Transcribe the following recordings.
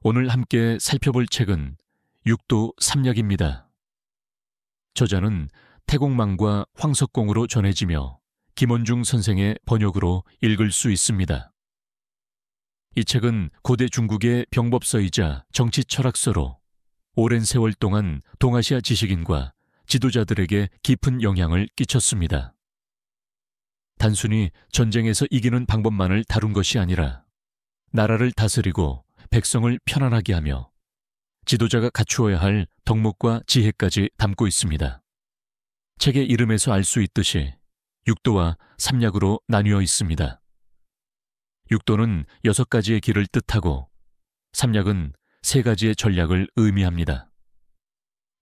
오늘 함께 살펴볼 책은 육도 삼약입니다. 저자는 태공망과 황석공으로 전해지며 김원중 선생의 번역으로 읽을 수 있습니다. 이 책은 고대 중국의 병법서이자 정치 철학서로 오랜 세월 동안 동아시아 지식인과 지도자들에게 깊은 영향을 끼쳤습니다. 단순히 전쟁에서 이기는 방법만을 다룬 것이 아니라 나라를 다스리고 백성을 편안하게 하며 지도자가 갖추어야 할 덕목과 지혜까지 담고 있습니다. 책의 이름에서 알 수 있듯이 육도와 삼약으로 나뉘어 있습니다. 육도는 6가지의 길을 뜻하고 삼약은 3가지의 전략을 의미합니다.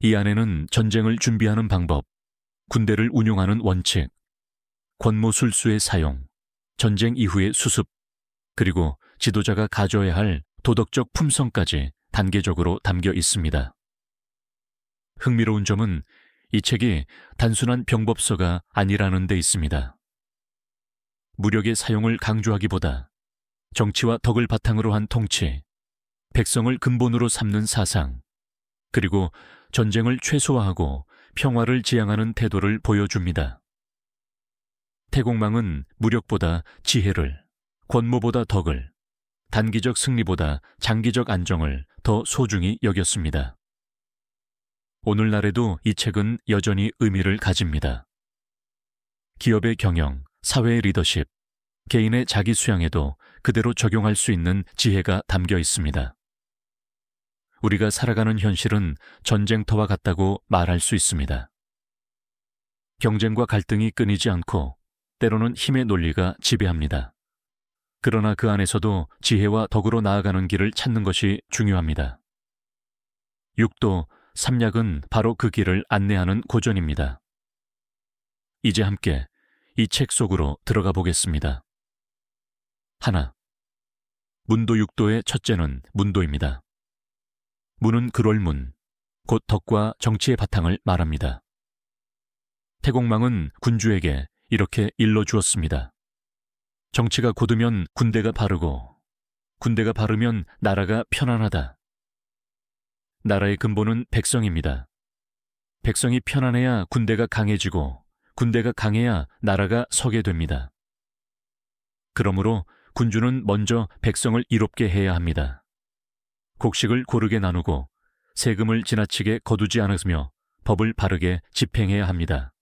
이 안에는 전쟁을 준비하는 방법, 군대를 운용하는 원칙, 권모술수의 사용, 전쟁 이후의 수습, 그리고 지도자가 가져야 할 도덕적 품성까지 단계적으로 담겨 있습니다. 흥미로운 점은 이 책이 단순한 병법서가 아니라는 데 있습니다. 무력의 사용을 강조하기보다 정치와 덕을 바탕으로 한 통치, 백성을 근본으로 삼는 사상, 그리고 전쟁을 최소화하고 평화를 지향하는 태도를 보여줍니다. 태공망은 무력보다 지혜를, 권모보다 덕을, 단기적 승리보다 장기적 안정을 더 소중히 여겼습니다. 오늘날에도 이 책은 여전히 의미를 가집니다. 기업의 경영, 사회의 리더십, 개인의 자기 수양에도 그대로 적용할 수 있는 지혜가 담겨 있습니다. 우리가 살아가는 현실은 전쟁터와 같다고 말할 수 있습니다. 경쟁과 갈등이 끊이지 않고 때로는 힘의 논리가 지배합니다. 그러나 그 안에서도 지혜와 덕으로 나아가는 길을 찾는 것이 중요합니다. 육도, 삼약은 바로 그 길을 안내하는 고전입니다. 이제 함께 이 책 속으로 들어가 보겠습니다. 하나, 문도 육도의 첫째는 문도입니다. 문은 근월문, 곧 덕과 정치의 바탕을 말합니다. 태공망은 군주에게 이렇게 일러주었습니다. 정치가 곧으면 군대가 바르고, 군대가 바르면 나라가 편안하다. 나라의 근본은 백성입니다. 백성이 편안해야 군대가 강해지고, 군대가 강해야 나라가 서게 됩니다. 그러므로 군주는 먼저 백성을 이롭게 해야 합니다. 곡식을 고르게 나누고 세금을 지나치게 거두지 않으며 법을 바르게 집행해야 합니다.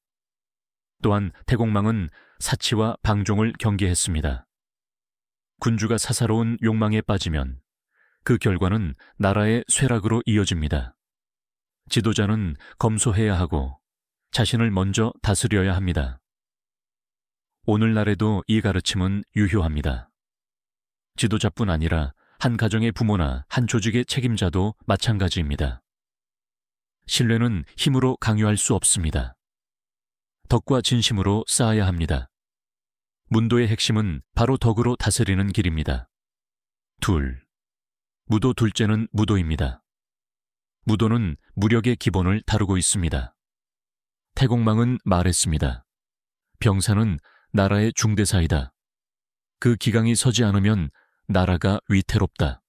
또한 태공망은 사치와 방종을 경계했습니다. 군주가 사사로운 욕망에 빠지면 그 결과는 나라의 쇠락으로 이어집니다. 지도자는 검소해야 하고 자신을 먼저 다스려야 합니다. 오늘날에도 이 가르침은 유효합니다. 지도자뿐 아니라 한 가정의 부모나 한 조직의 책임자도 마찬가지입니다. 신뢰는 힘으로 강요할 수 없습니다. 덕과 진심으로 쌓아야 합니다. 문도의 핵심은 바로 덕으로 다스리는 길입니다. 둘, 무도 둘째는 무도입니다. 무도는 무력의 기본을 다루고 있습니다. 태공망은 말했습니다. 병사는 나라의 중대사이다. 그 기강이 서지 않으면 나라가 위태롭다.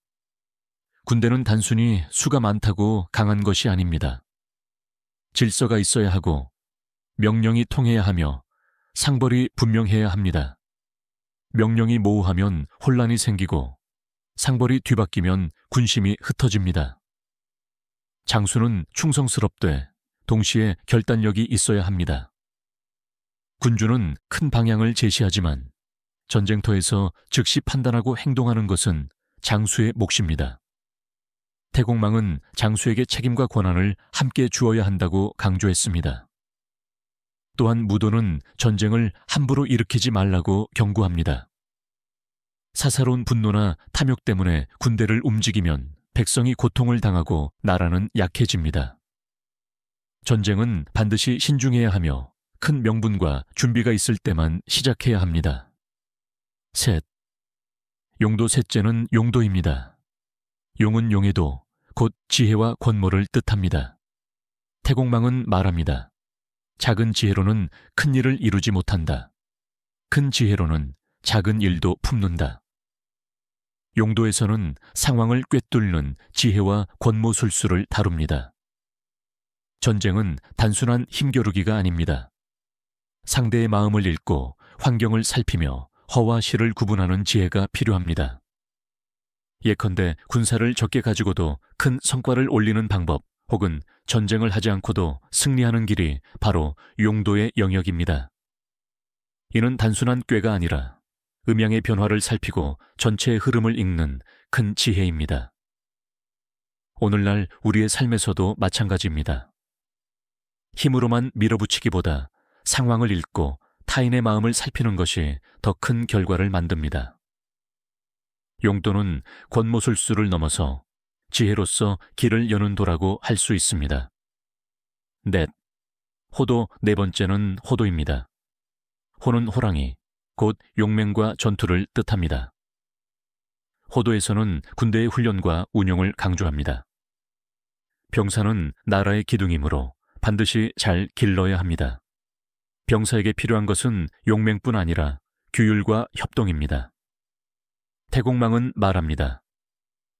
군대는 단순히 수가 많다고 강한 것이 아닙니다. 질서가 있어야 하고 명령이 통해야 하며 상벌이 분명해야 합니다. 명령이 모호하면 혼란이 생기고 상벌이 뒤바뀌면 군심이 흩어집니다. 장수는 충성스럽되 동시에 결단력이 있어야 합니다. 군주는 큰 방향을 제시하지만 전쟁터에서 즉시 판단하고 행동하는 것은 장수의 몫입니다. 태공망은 장수에게 책임과 권한을 함께 주어야 한다고 강조했습니다. 또한 무도는 전쟁을 함부로 일으키지 말라고 경고합니다. 사사로운 분노나 탐욕 때문에 군대를 움직이면 백성이 고통을 당하고 나라는 약해집니다. 전쟁은 반드시 신중해야 하며 큰 명분과 준비가 있을 때만 시작해야 합니다. 셋, 용도 셋째는 용도입니다. 용은 용해도 곧 지혜와 권모를 뜻합니다. 태공망은 말합니다. 작은 지혜로는 큰 일을 이루지 못한다. 큰 지혜로는 작은 일도 품는다. 용도에서는 상황을 꿰뚫는 지혜와 권모술수를 다룹니다. 전쟁은 단순한 힘겨루기가 아닙니다. 상대의 마음을 읽고 환경을 살피며 허와 실을 구분하는 지혜가 필요합니다. 예컨대 군사를 적게 가지고도 큰 성과를 올리는 방법 혹은 전쟁을 하지 않고도 승리하는 길이 바로 용도의 영역입니다. 이는 단순한 꾀가 아니라 음양의 변화를 살피고 전체의 흐름을 읽는 큰 지혜입니다. 오늘날 우리의 삶에서도 마찬가지입니다. 힘으로만 밀어붙이기보다 상황을 읽고 타인의 마음을 살피는 것이 더 큰 결과를 만듭니다. 용도는 권모술수를 넘어서 지혜로서 길을 여는 도라고 할 수 있습니다. 넷, 호도 네 번째는 호도입니다. 호는 호랑이, 곧 용맹과 전투를 뜻합니다. 호도에서는 군대의 훈련과 운용을 강조합니다. 병사는 나라의 기둥이므로 반드시 잘 길러야 합니다. 병사에게 필요한 것은 용맹뿐 아니라 규율과 협동입니다. 태공망은 말합니다.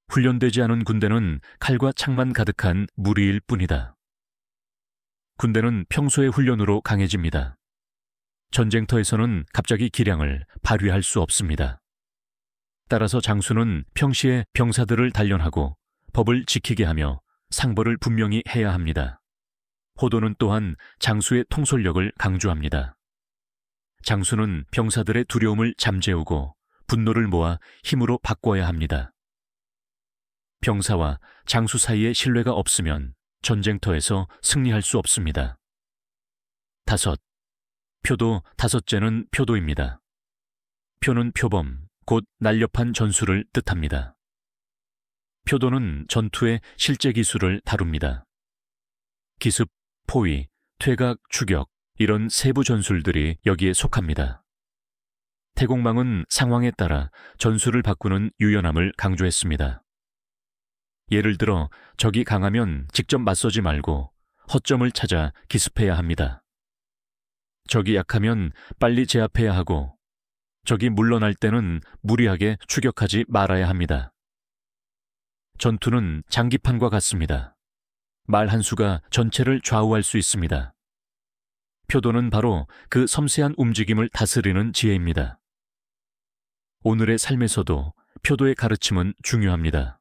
훈련되지 않은 군대는 칼과 창만 가득한 무리일 뿐이다. 군대는 평소의 훈련으로 강해집니다. 전쟁터에서는 갑자기 기량을 발휘할 수 없습니다. 따라서 장수는 평시에 병사들을 단련하고 법을 지키게 하며 상벌을 분명히 해야 합니다. 호도는 또한 장수의 통솔력을 강조합니다. 장수는 병사들의 두려움을 잠재우고 분노를 모아 힘으로 바꿔야 합니다. 병사와 장수 사이에 신뢰가 없으면 전쟁터에서 승리할 수 없습니다. 다섯, 표도 다섯째는 표도입니다. 표는 표범, 곧 날렵한 전술을 뜻합니다. 표도는 전투의 실제 기술을 다룹니다. 기습, 포위, 퇴각, 추격, 이런 세부 전술들이 여기에 속합니다. 태공망은 상황에 따라 전술을 바꾸는 유연함을 강조했습니다. 예를 들어 적이 강하면 직접 맞서지 말고 허점을 찾아 기습해야 합니다. 적이 약하면 빨리 제압해야 하고 적이 물러날 때는 무리하게 추격하지 말아야 합니다. 전투는 장기판과 같습니다. 말 한 수가 전체를 좌우할 수 있습니다. 표도는 바로 그 섬세한 움직임을 다스리는 지혜입니다. 오늘의 삶에서도 표도의 가르침은 중요합니다.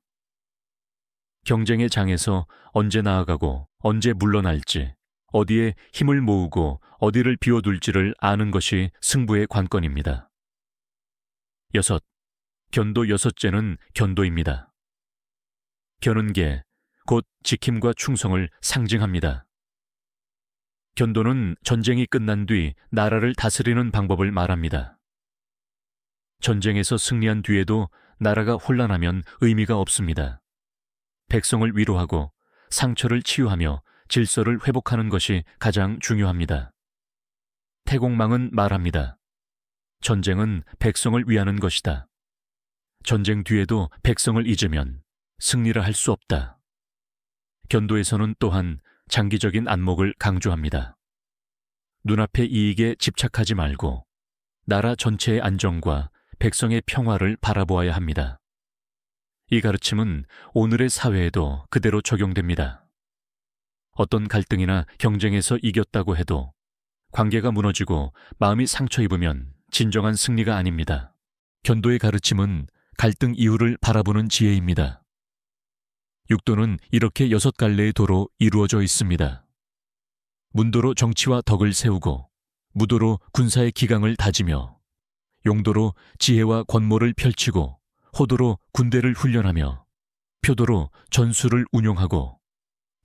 경쟁의 장에서 언제 나아가고 언제 물러날지, 어디에 힘을 모으고 어디를 비워둘지를 아는 것이 승부의 관건입니다. 여섯, 견도 여섯째는 견도입니다. 견은계, 곧 지킴과 충성을 상징합니다. 견도는 전쟁이 끝난 뒤 나라를 다스리는 방법을 말합니다. 전쟁에서 승리한 뒤에도 나라가 혼란하면 의미가 없습니다. 백성을 위로하고 상처를 치유하며 질서를 회복하는 것이 가장 중요합니다. 태공망은 말합니다. 전쟁은 백성을 위하는 것이다. 전쟁 뒤에도 백성을 잊으면 승리를 할 수 없다. 견도에서는 또한 장기적인 안목을 강조합니다. 눈앞의 이익에 집착하지 말고 나라 전체의 안정과 백성의 평화를 바라보아야 합니다. 이 가르침은 오늘의 사회에도 그대로 적용됩니다. 어떤 갈등이나 경쟁에서 이겼다고 해도 관계가 무너지고 마음이 상처 입으면 진정한 승리가 아닙니다. 견도의 가르침은 갈등 이후를 바라보는 지혜입니다. 육도는 이렇게 6갈래의 도로 이루어져 있습니다. 문도로 정치와 덕을 세우고, 무도로 군사의 기강을 다지며, 용도로 지혜와 권모를 펼치고, 호도로 군대를 훈련하며, 표도로 전술을 운용하고,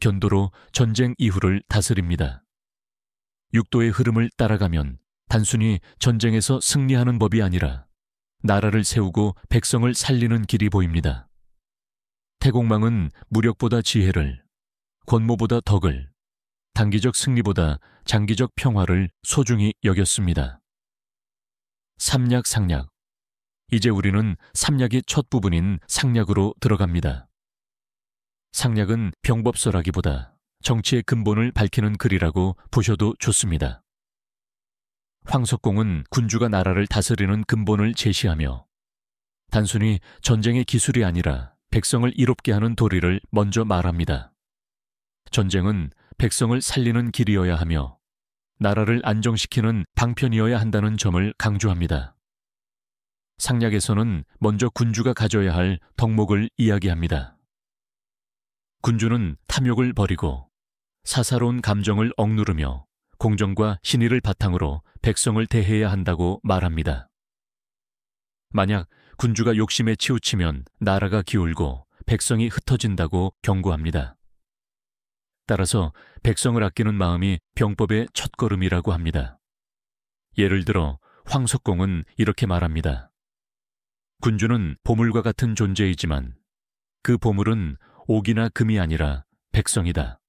견도로 전쟁 이후를 다스립니다. 육도의 흐름을 따라가면 단순히 전쟁에서 승리하는 법이 아니라 나라를 세우고 백성을 살리는 길이 보입니다. 태공망은 무력보다 지혜를, 권모보다 덕을, 단기적 승리보다 장기적 평화를 소중히 여겼습니다. 삼약 상약. 이제 우리는 삼약의 첫 부분인 상약으로 들어갑니다. 상약은 병법서라기보다 정치의 근본을 밝히는 글이라고 보셔도 좋습니다. 황석공은 군주가 나라를 다스리는 근본을 제시하며 단순히 전쟁의 기술이 아니라 백성을 이롭게 하는 도리를 먼저 말합니다. 전쟁은 백성을 살리는 길이어야 하며 나라를 안정시키는 방편이어야 한다는 점을 강조합니다. 상략에서는 먼저 군주가 가져야 할 덕목을 이야기합니다. 군주는 탐욕을 버리고 사사로운 감정을 억누르며 공정과 신의를 바탕으로 백성을 대해야 한다고 말합니다. 만약 군주가 욕심에 치우치면 나라가 기울고 백성이 흩어진다고 경고합니다. 따라서 백성을 아끼는 마음이 병법의 첫걸음이라고 합니다. 예를 들어 황석공은 이렇게 말합니다. 군주는 보물과 같은 존재이지만 그 보물은 옥이나 금이 아니라 백성이다.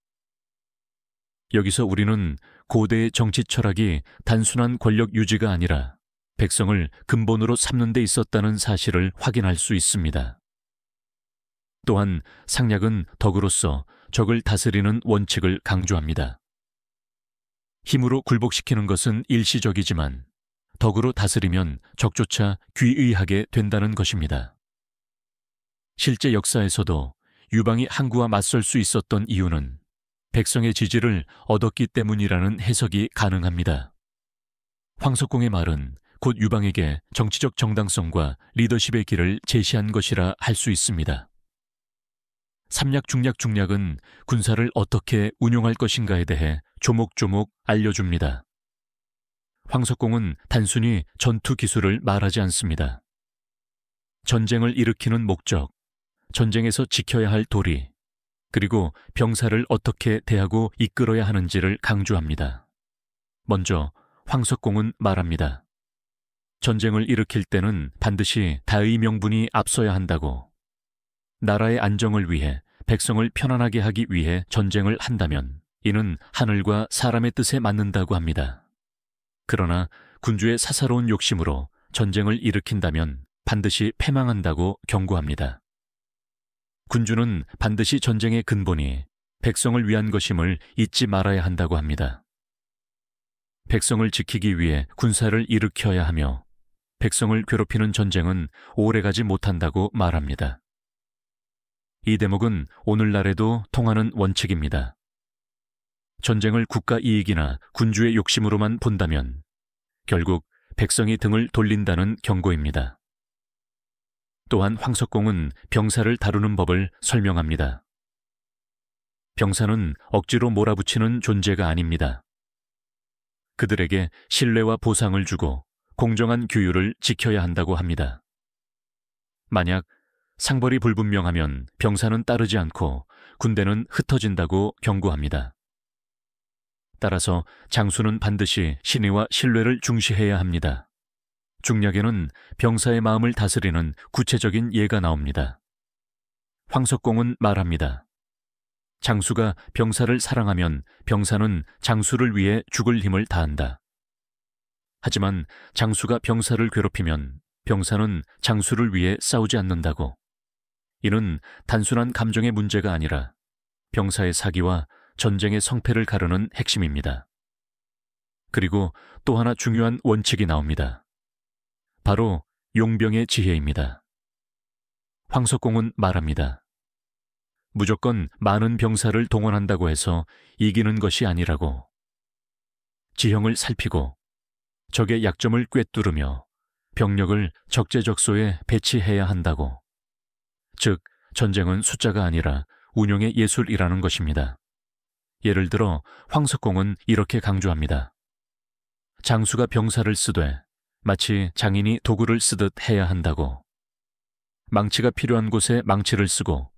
여기서 우리는 고대의 정치 철학이 단순한 권력 유지가 아니라 백성을 근본으로 삼는 데 있었다는 사실을 확인할 수 있습니다. 또한 상략은 덕으로서 적을 다스리는 원칙을 강조합니다. 힘으로 굴복시키는 것은 일시적이지만 덕으로 다스리면 적조차 귀의하게 된다는 것입니다. 실제 역사에서도 유방이 항구와 맞설 수 있었던 이유는 백성의 지지를 얻었기 때문이라는 해석이 가능합니다. 황석공의 말은 곧 유방에게 정치적 정당성과 리더십의 길을 제시한 것이라 할 수 있습니다. 삼략, 중략, 중략은 군사를 어떻게 운용할 것인가에 대해 조목조목 알려줍니다. 황석공은 단순히 전투 기술을 말하지 않습니다. 전쟁을 일으키는 목적, 전쟁에서 지켜야 할 도리, 그리고 병사를 어떻게 대하고 이끌어야 하는지를 강조합니다. 먼저 황석공은 말합니다. 전쟁을 일으킬 때는 반드시 다의 명분이 앞서야 한다고. 나라의 안정을 위해 백성을 편안하게 하기 위해 전쟁을 한다면 이는 하늘과 사람의 뜻에 맞는다고 합니다. 그러나 군주의 사사로운 욕심으로 전쟁을 일으킨다면 반드시 패망한다고 경고합니다. 군주는 반드시 전쟁의 근본이 백성을 위한 것임을 잊지 말아야 한다고 합니다. 백성을 지키기 위해 군사를 일으켜야 하며 백성을 괴롭히는 전쟁은 오래가지 못한다고 말합니다. 이 대목은 오늘날에도 통하는 원칙입니다. 전쟁을 국가 이익이나 군주의 욕심으로만 본다면 결국 백성이 등을 돌린다는 경고입니다. 또한 황석공은 병사를 다루는 법을 설명합니다. 병사는 억지로 몰아붙이는 존재가 아닙니다. 그들에게 신뢰와 보상을 주고 공정한 규율을 지켜야 한다고 합니다. 만약 상벌이 불분명하면 병사는 따르지 않고 군대는 흩어진다고 경고합니다. 따라서 장수는 반드시 신의와 신뢰를 중시해야 합니다. 중략에는 병사의 마음을 다스리는 구체적인 예가 나옵니다. 황석공은 말합니다. 장수가 병사를 사랑하면 병사는 장수를 위해 죽을 힘을 다한다. 하지만 장수가 병사를 괴롭히면 병사는 장수를 위해 싸우지 않는다고. 이는 단순한 감정의 문제가 아니라 병사의 사기와 전쟁의 성패를 가르는 핵심입니다. 그리고 또 하나 중요한 원칙이 나옵니다. 바로 용병의 지혜입니다. 황석공은 말합니다. 무조건 많은 병사를 동원한다고 해서 이기는 것이 아니라고. 지형을 살피고 적의 약점을 꿰뚫으며 병력을 적재적소에 배치해야 한다고. 즉, 전쟁은 숫자가 아니라 운용의 예술이라는 것입니다. 예를 들어 황석공은 이렇게 강조합니다. 장수가 병사를 쓰되 마치 장인이 도구를 쓰듯 해야 한다고. 망치가 필요한 곳에 망치를 쓰고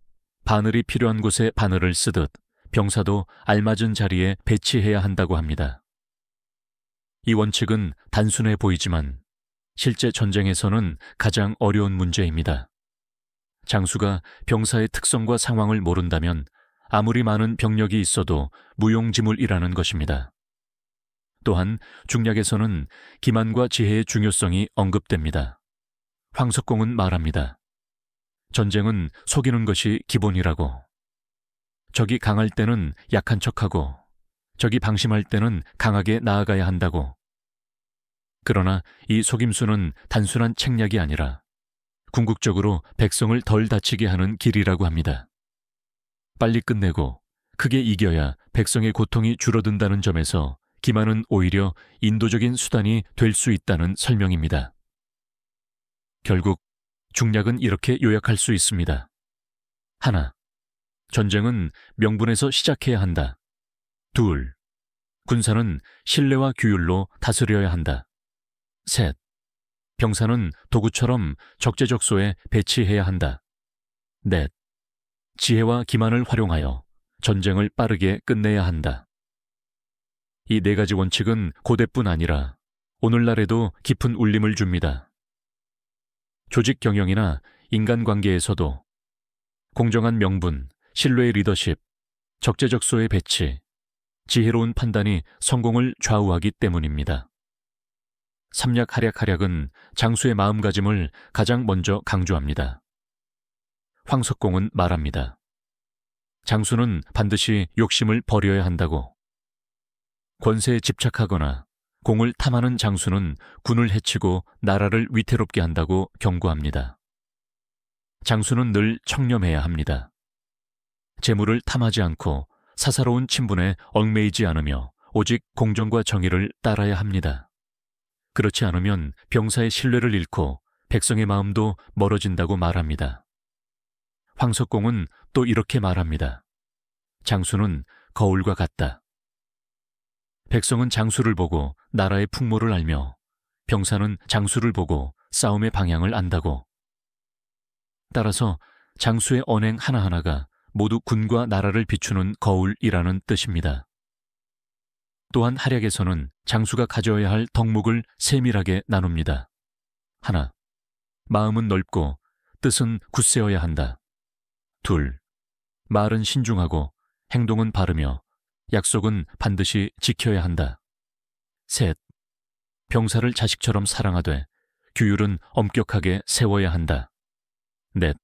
바늘이 필요한 곳에 바늘을 쓰듯 병사도 알맞은 자리에 배치해야 한다고 합니다. 이 원칙은 단순해 보이지만 실제 전쟁에서는 가장 어려운 문제입니다. 장수가 병사의 특성과 상황을 모른다면 아무리 많은 병력이 있어도 무용지물이라는 것입니다. 또한 중략에서는 기만과 지혜의 중요성이 언급됩니다. 황석공은 말합니다. 전쟁은 속이는 것이 기본이라고. 적이 강할 때는 약한 척하고 적이 방심할 때는 강하게 나아가야 한다고. 그러나 이 속임수는 단순한 책략이 아니라 궁극적으로 백성을 덜 다치게 하는 길이라고 합니다. 빨리 끝내고 크게 이겨야 백성의 고통이 줄어든다는 점에서 기만은 오히려 인도적인 수단이 될 수 있다는 설명입니다. 결국 중략은 이렇게 요약할 수 있습니다. 하나, 전쟁은 명분에서 시작해야 한다. 둘, 군사는 신뢰와 규율로 다스려야 한다. 셋, 병사는 도구처럼 적재적소에 배치해야 한다. 넷, 지혜와 기만을 활용하여 전쟁을 빠르게 끝내야 한다. 이 네 가지 원칙은 고대뿐 아니라 오늘날에도 깊은 울림을 줍니다. 조직 경영이나 인간관계에서도 공정한 명분, 신뢰의 리더십, 적재적소의 배치, 지혜로운 판단이 성공을 좌우하기 때문입니다. 삼략 하략은 장수의 마음가짐을 가장 먼저 강조합니다. 황석공은 말합니다. 장수는 반드시 욕심을 버려야 한다고. 권세에 집착하거나 공을 탐하는 장수는 군을 해치고 나라를 위태롭게 한다고 경고합니다. 장수는 늘 청렴해야 합니다. 재물을 탐하지 않고 사사로운 친분에 얽매이지 않으며 오직 공정과 정의를 따라야 합니다. 그렇지 않으면 병사의 신뢰를 잃고 백성의 마음도 멀어진다고 말합니다. 황석공은 또 이렇게 말합니다. 장수는 거울과 같다. 백성은 장수를 보고 나라의 풍모를 알며 병사는 장수를 보고 싸움의 방향을 안다고. 따라서 장수의 언행 하나하나가 모두 군과 나라를 비추는 거울이라는 뜻입니다. 또한 하략에서는 장수가 가져야 할 덕목을 세밀하게 나눕니다. 하나, 마음은 넓고 뜻은 굳세어야 한다. 둘, 말은 신중하고 행동은 바르며 약속은 반드시 지켜야 한다. 셋, 병사를 자식처럼 사랑하되 규율은 엄격하게 세워야 한다. 넷,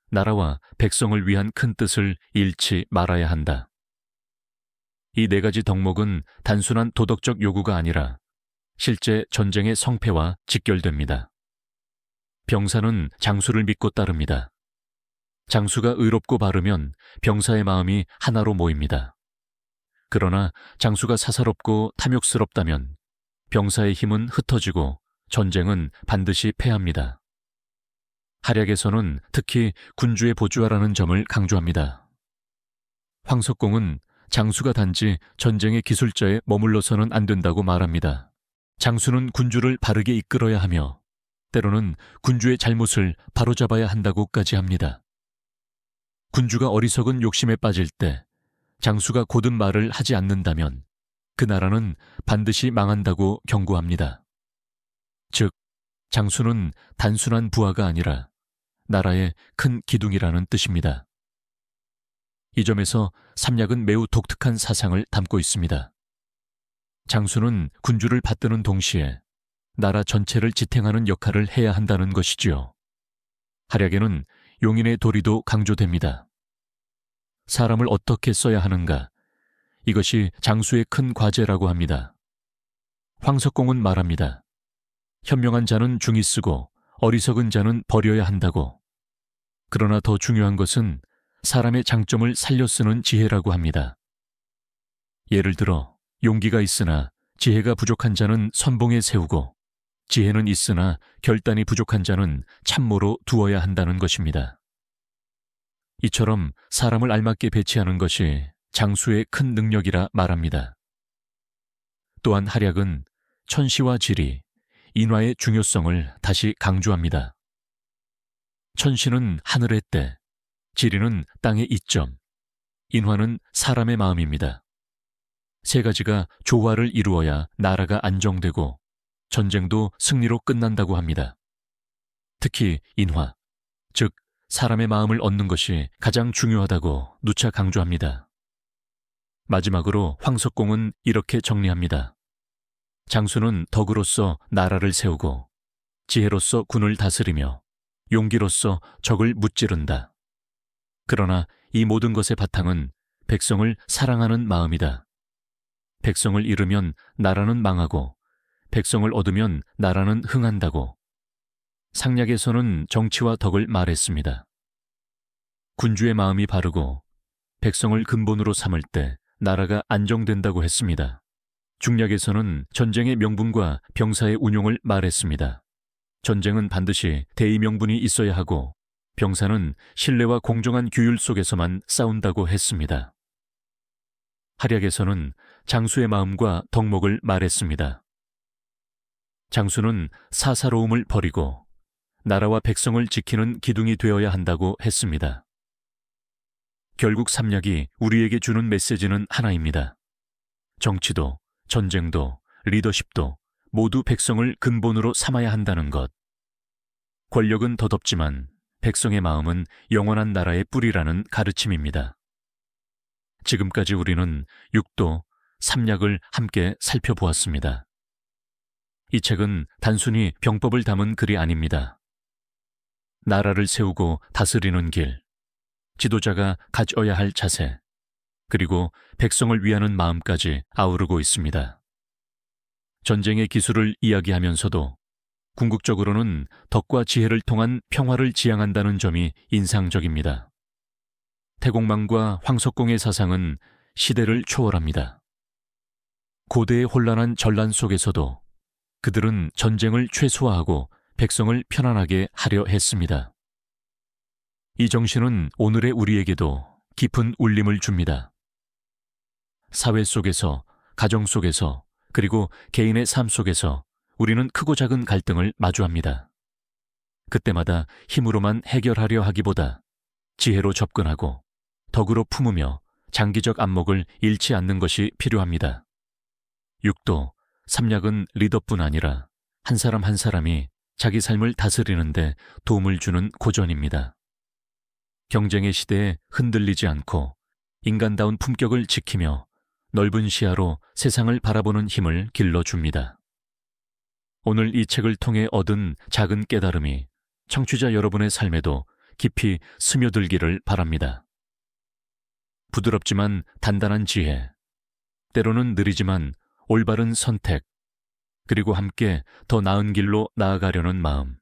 나라와 백성을 위한 큰 뜻을 잃지 말아야 한다. 이 네 가지 덕목은 단순한 도덕적 요구가 아니라 실제 전쟁의 성패와 직결됩니다. 병사는 장수를 믿고 따릅니다. 장수가 의롭고 바르면 병사의 마음이 하나로 모입니다. 그러나 장수가 사사롭고 탐욕스럽다면 병사의 힘은 흩어지고 전쟁은 반드시 패합니다. 하략에서는 특히 군주의 보조하라는 점을 강조합니다. 황석공은 장수가 단지 전쟁의 기술자에 머물러서는 안 된다고 말합니다. 장수는 군주를 바르게 이끌어야 하며 때로는 군주의 잘못을 바로잡아야 한다고까지 합니다. 군주가 어리석은 욕심에 빠질 때 장수가 곧은 말을 하지 않는다면 그 나라는 반드시 망한다고 경고합니다. 즉, 장수는 단순한 부하가 아니라 나라의 큰 기둥이라는 뜻입니다. 이 점에서 삼략은 매우 독특한 사상을 담고 있습니다. 장수는 군주를 받드는 동시에 나라 전체를 지탱하는 역할을 해야 한다는 것이지요. 하략에는 용인의 도리도 강조됩니다. 사람을 어떻게 써야 하는가, 이것이 장수의 큰 과제라고 합니다. 황석공은 말합니다. 현명한 자는 중히 쓰고 어리석은 자는 버려야 한다고. 그러나 더 중요한 것은 사람의 장점을 살려 쓰는 지혜라고 합니다. 예를 들어 용기가 있으나 지혜가 부족한 자는 선봉에 세우고 지혜는 있으나 결단이 부족한 자는 참모로 두어야 한다는 것입니다. 이처럼 사람을 알맞게 배치하는 것이 장수의 큰 능력이라 말합니다. 또한 하략은 천시와 지리, 인화의 중요성을 다시 강조합니다. 천시는 하늘의 때, 지리는 땅의 이점, 인화는 사람의 마음입니다. 세 가지가 조화를 이루어야 나라가 안정되고 전쟁도 승리로 끝난다고 합니다. 특히 인화, 즉 사람의 마음을 얻는 것이 가장 중요하다고 누차 강조합니다. 마지막으로 황석공은 이렇게 정리합니다. 장수는 덕으로서 나라를 세우고 지혜로서 군을 다스리며 용기로서 적을 무찌른다. 그러나 이 모든 것의 바탕은 백성을 사랑하는 마음이다. 백성을 잃으면 나라는 망하고 백성을 얻으면 나라는 흥한다고. 상약에서는 정치와 덕을 말했습니다. 군주의 마음이 바르고 백성을 근본으로 삼을 때 나라가 안정된다고 했습니다. 중약에서는 전쟁의 명분과 병사의 운용을 말했습니다. 전쟁은 반드시 대의 명분이 있어야 하고 병사는 신뢰와 공정한 규율 속에서만 싸운다고 했습니다. 활약에서는 장수의 마음과 덕목을 말했습니다. 장수는 사사로움을 버리고 나라와 백성을 지키는 기둥이 되어야 한다고 했습니다. 결국 삼약이 우리에게 주는 메시지는 하나입니다. 정치도, 전쟁도, 리더십도 모두 백성을 근본으로 삼아야 한다는 것. 권력은 덧없지만 백성의 마음은 영원한 나라의 뿌리라는 가르침입니다. 지금까지 우리는 육도, 삼약을 함께 살펴보았습니다. 이 책은 단순히 병법을 담은 글이 아닙니다. 나라를 세우고 다스리는 길, 지도자가 가져야 할 자세, 그리고 백성을 위하는 마음까지 아우르고 있습니다. 전쟁의 기술을 이야기하면서도 궁극적으로는 덕과 지혜를 통한 평화를 지향한다는 점이 인상적입니다. 태공망과 황석공의 사상은 시대를 초월합니다. 고대의 혼란한 전란 속에서도 그들은 전쟁을 최소화하고 백성을 편안하게 하려 했습니다. 이 정신은 오늘의 우리에게도 깊은 울림을 줍니다. 사회 속에서, 가정 속에서, 그리고 개인의 삶 속에서 우리는 크고 작은 갈등을 마주합니다. 그때마다 힘으로만 해결하려 하기보다 지혜로 접근하고 덕으로 품으며 장기적 안목을 잃지 않는 것이 필요합니다. 육도, 삼약은 리더뿐 아니라 한 사람 한 사람이 자기 삶을 다스리는 데 도움을 주는 고전입니다. 경쟁의 시대에 흔들리지 않고 인간다운 품격을 지키며 넓은 시야로 세상을 바라보는 힘을 길러줍니다. 오늘 이 책을 통해 얻은 작은 깨달음이 청취자 여러분의 삶에도 깊이 스며들기를 바랍니다. 부드럽지만 단단한 지혜, 때로는 느리지만 올바른 선택, 그리고 함께 더 나은 길로 나아가려는 마음.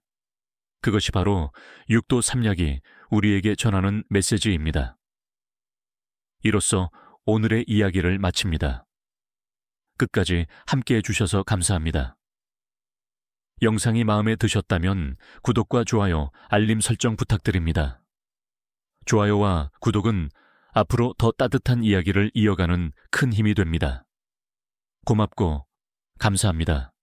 그것이 바로 육도 삼약이 우리에게 전하는 메시지입니다. 이로써 오늘의 이야기를 마칩니다. 끝까지 함께해 주셔서 감사합니다. 영상이 마음에 드셨다면 구독과 좋아요, 알림 설정 부탁드립니다. 좋아요와 구독은 앞으로 더 따뜻한 이야기를 이어가는 큰 힘이 됩니다. 고맙고 감사합니다.